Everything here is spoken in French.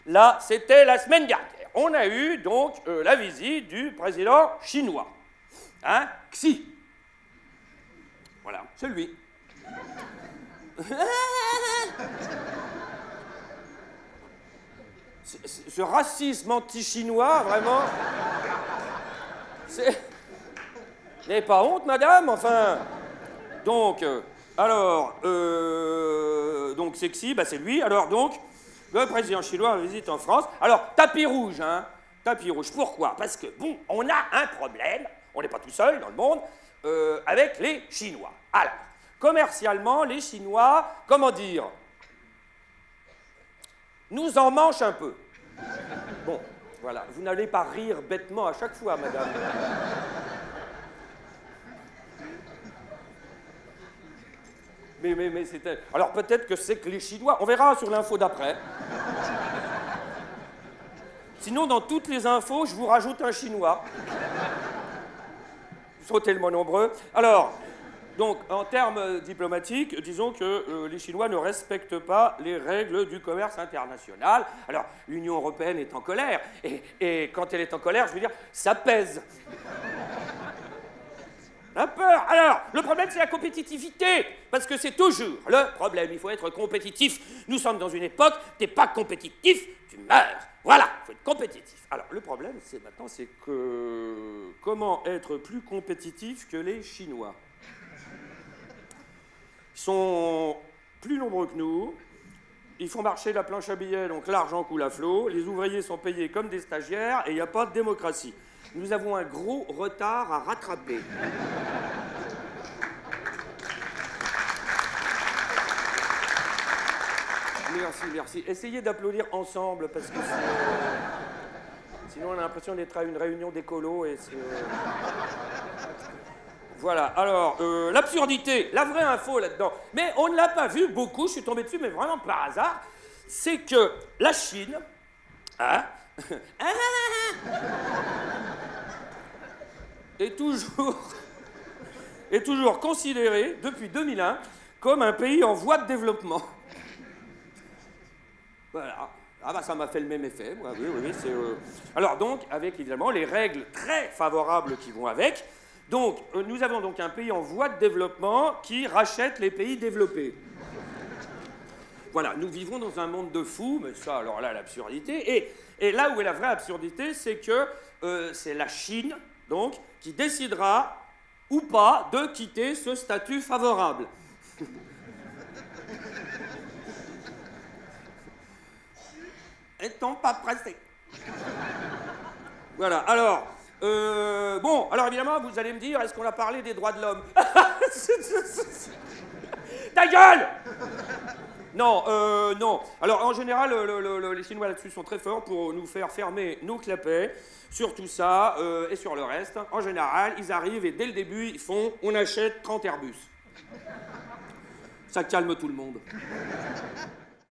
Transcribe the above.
Là, c'était la semaine dernière. On a eu donc la visite du président chinois. Hein? Xi. Voilà, c'est lui. Ce racisme anti-chinois, vraiment... Vous n'avez pas honte, madame? Enfin... Donc, donc c'est Xi, bah c'est lui. Alors donc, le président chinois visite en France. Alors, tapis rouge, hein? Tapis rouge. Pourquoi? Parce que, bon, on a un problème, on n'est pas tout seul dans le monde, avec les Chinois. Alors, commercialement, les Chinois, comment dire, nous en mangent un peu. Bon, voilà, vous n'allez pas rire bêtement à chaque fois, madame. Mais c'était... Alors peut-être que c'est que les Chinois... On verra sur l'info d'après. Sinon, dans toutes les infos, je vous rajoute un Chinois. Ils sont tellement nombreux. Alors, donc, en termes diplomatiques, disons que les Chinois ne respectent pas les règles du commerce international. Alors, l'Union européenne est en colère. Et quand elle est en colère, je veux dire, ça pèse. Un peu. Alors, le problème, c'est la compétitivité. Parce que c'est toujours le problème. Il faut être compétitif. Nous sommes dans une époque, t'es pas compétitif, tu meurs. Voilà, il faut être compétitif. Alors, le problème, c'est maintenant, c'est que... Comment être plus compétitif que les Chinois? Ils sont plus nombreux que nous. Ils font marcher la planche à billets, donc l'argent coule à flot. Les ouvriers sont payés comme des stagiaires et il n'y a pas de démocratie. Nous avons un gros retard à rattraper. Merci, merci. Essayez d'applaudir ensemble, parce que sinon on a l'impression d'être à une réunion d'écolos et c'est... Voilà, alors, l'absurdité, la vraie info là-dedans, mais on ne l'a pas vu beaucoup, je suis tombé dessus, mais vraiment par hasard, c'est que la Chine, hein, est toujours considérée, depuis 2001, comme un pays en voie de développement. Voilà. Ah bah ça m'a fait le même effet, moi, oui, oui, c'est... Alors donc, avec évidemment les règles très favorables qui vont avec, donc nous avons donc un pays en voie de développement qui rachète les pays développés. Voilà, nous vivons dans un monde de fous, mais ça, alors là, l'absurdité. Et là où est la vraie absurdité, c'est que c'est la Chine, donc, qui décidera ou pas de quitter ce statut favorable. Est-on pas pressé? Voilà, alors, bon, alors évidemment, vous allez me dire, est-ce qu'on a parlé des droits de l'homme? Ta gueule! Non, non. Alors, en général, les Chinois là-dessus sont très forts pour nous faire fermer nos clapets sur tout ça et sur le reste. En général, ils arrivent et dès le début, ils font « on achète 30 Airbus ». Ça calme tout le monde.